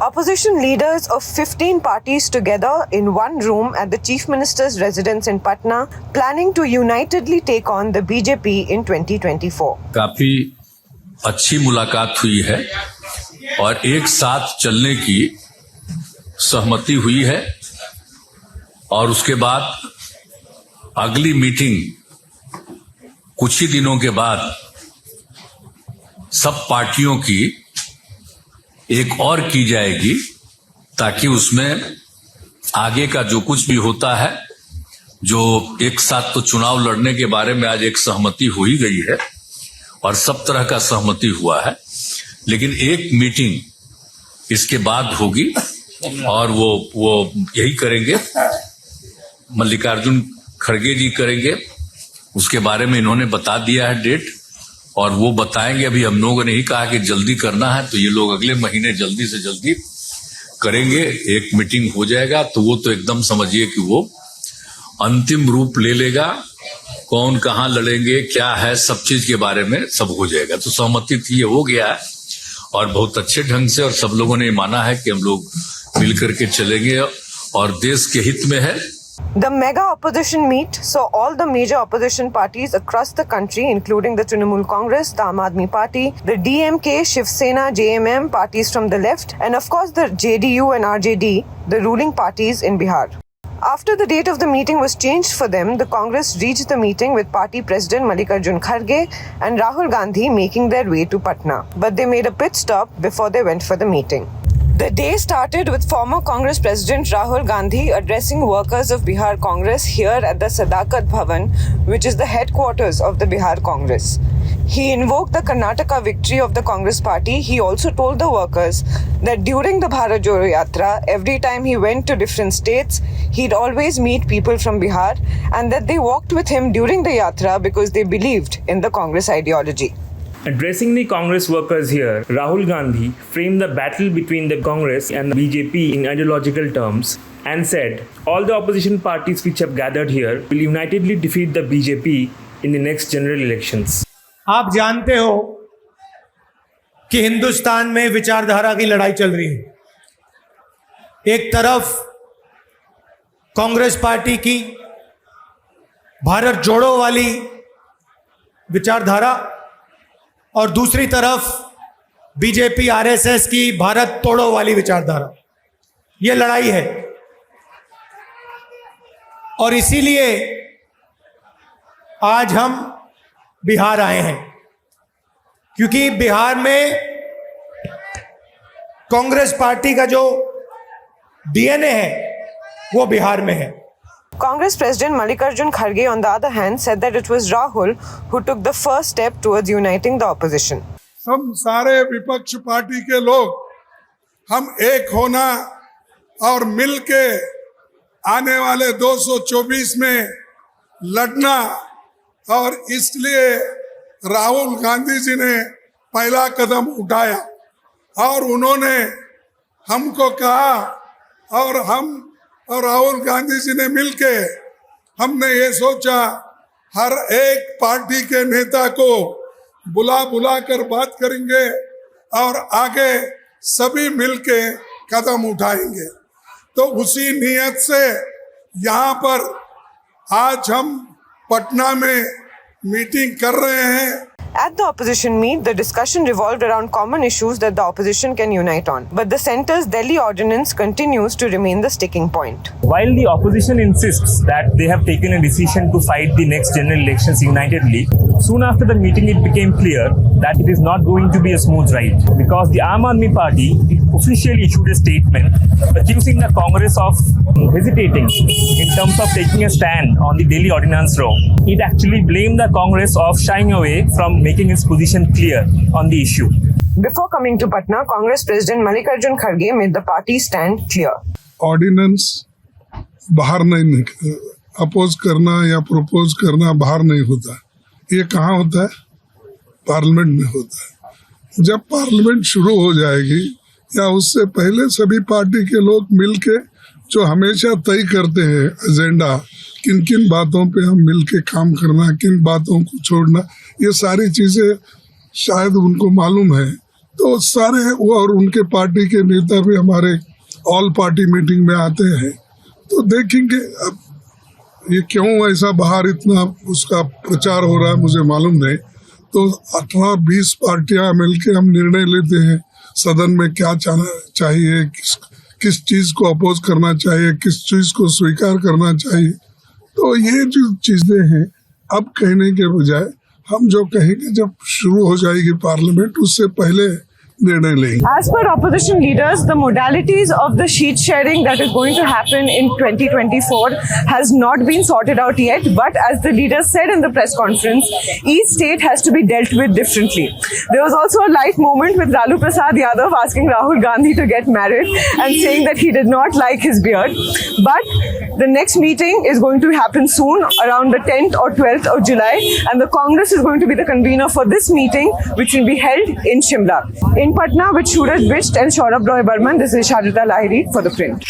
Opposition leaders of 15 parties together in one room at the Chief Minister's residence in Patna, planning to unitedly take on the BJP in 2024. काफी अच्छी मुलाकात हुई है और एक साथ चलने की सहमति हुई है और उसके बाद अगली मीटिंग कुछ ही दिनों के बाद सब पार्टियों की एक और की जाएगी ताकि उसमें आगे का जो कुछ भी होता है, जो एक साथ तो चुनाव लड़ने के बारे में आज एक सहमति हो ही गई है और सब तरह का सहमति हुआ है, लेकिन एक मीटिंग इसके बाद होगी और वो यही करेंगे, मल्लिकार्जुन खड़गे जी करेंगे। उसके बारे में इन्होंने बता दिया है डेट और वो बताएंगे। अभी हम लोगों ने ही कहा कि जल्दी करना है तो ये लोग अगले महीने जल्दी से जल्दी करेंगे, एक मीटिंग हो जाएगा। तो वो तो एकदम समझिए कि वो अंतिम रूप ले लेगा, कौन कहाँ लड़ेंगे क्या है सब चीज के बारे में सब हो जाएगा। तो सहमति थी, ये हो गया है और बहुत अच्छे ढंग से, और सब लोगों ने माना है कि हम लोग मिलकर के चलेंगे और देश के हित में है। The mega opposition meet saw all the major opposition parties across the country, including the Trinamool Congress, the Aam Aadmi Party, the DMK, Shiv Sena, JMM, parties from the left, and of course the JDU and RJD, the ruling parties in Bihar. After the date of the meeting was changed for them, the Congress reached the meeting with party president Mallikarjun Kharge and Rahul Gandhi making their way to Patna. But they made a pit stop before they went for the meeting. The day started with former Congress President Rahul Gandhi addressing workers of Bihar Congress here at the Sadakat Bhavan, which is the headquarters of the Bihar Congress. He invoked the Karnataka victory of the Congress party. He also told the workers that during the Bharat Jodo Yatra, every time he went to different states, he'd always meet people from Bihar and that they walked with him during the Yatra because they believed in the Congress ideology. Addressing the Congress workers here, Rahul Gandhi framed the battle between the Congress and the BJP in ideological terms and said, all the opposition parties which have gathered here will unitedly defeat the BJP in the next general elections. आप जानते हो कि हिंदुस्तान में विचारधारा की लड़ाई चल रही है। एक तरफ कांग्रेस पार्टी की भारत जोड़ो वाली विचारधारा और दूसरी तरफ बीजेपी आरएसएस की भारत तोड़ो वाली विचारधारा। ये लड़ाई है और इसीलिए आज हम बिहार आए हैं, क्योंकि बिहार में कांग्रेस पार्टी का जो डीएनए है वो बिहार में है। Congress President Mallikarjun Kharge, on the other hand, said that it was Rahul who took the first step towards uniting the opposition. हम सारे विपक्ष पार्टी के लोग हम एक होना और मिलके आने वाले 224 में लड़ना, और इसलिए राहुल गांधी जी ने पहला कदम उठाया और उन्होंने हमको कहा और हम और राहुल गांधी जी ने मिलके हमने ये सोचा हर एक पार्टी के नेता को बुला कर बात करेंगे और आगे सभी मिलके कदम उठाएंगे। तो उसी नियत से यहाँ पर आज हम पटना में मीटिंग कर रहे हैं। At the opposition meet, the discussion revolved around common issues that the opposition can unite on. But the centre's Delhi ordinance continues to remain the sticking point. While the opposition insists that they have taken a decision to fight the next general elections unitedly, soon after the meeting it became clear that it is not going to be a smooth ride, because the Aam Aadmi Party officially issued a statement accusing the Congress of hesitating in terms of taking a stand on the Delhi ordinance law. It actually blamed the Congress of shying away from making its position clear on the issue. Before coming to Patna, Congress President Mallikarjun Kharge made the party stand clear. Ordinance बाहर नहीं oppose करना या propose करना बाहर नहीं होता, ये कहाँ होता है? पार्लियामेंट में होता है। जब पार्लियामेंट शुरू हो जाएगी या उससे पहले सभी पार्टी के लोग मिलके जो हमेशा तय करते हैं एजेंडा, किन किन बातों पे हम मिलके काम करना, किन बातों को छोड़ना, ये सारी चीजें शायद उनको मालूम है तो सारे वो और उनके पार्टी के नेता भी हमारे ऑल पार्टी मीटिंग में आते हैं, तो देखेंगे अब ये क्यों ऐसा बाहर इतना उसका प्रचार हो रहा है मुझे मालूम नहीं। तो 18-20 पार्टियां मिलकर हम निर्णय लेते हैं सदन में क्या चाहिए, किस चीज को अपोज करना चाहिए, किस चीज को स्वीकार करना चाहिए। तो ये जो चीजें हैं अब कहने के बजाय हम जो कहेंगे जब शुरू हो जाएगी पार्लियामेंट उससे पहले निर्णय लेंगे। As per opposition leaders, the modalities of the sheet sharing that is going to happen in 2024 has not been sorted out yet. But as the leaders said in the press conference, each state has to be dealt with differently. There was also a light moment with Lalu Prasad Yadav asking Rahul Gandhi to get married and saying that he did not like his beard. But the next meeting is going to happen soon, around the 10th or 12th of July, and the Congress is going to be the convener for this meeting, which will be held in Shimla. In Patna with Suraj Bisht and Saurabh Roy Burman, this is Shadita Lahiri for The Print.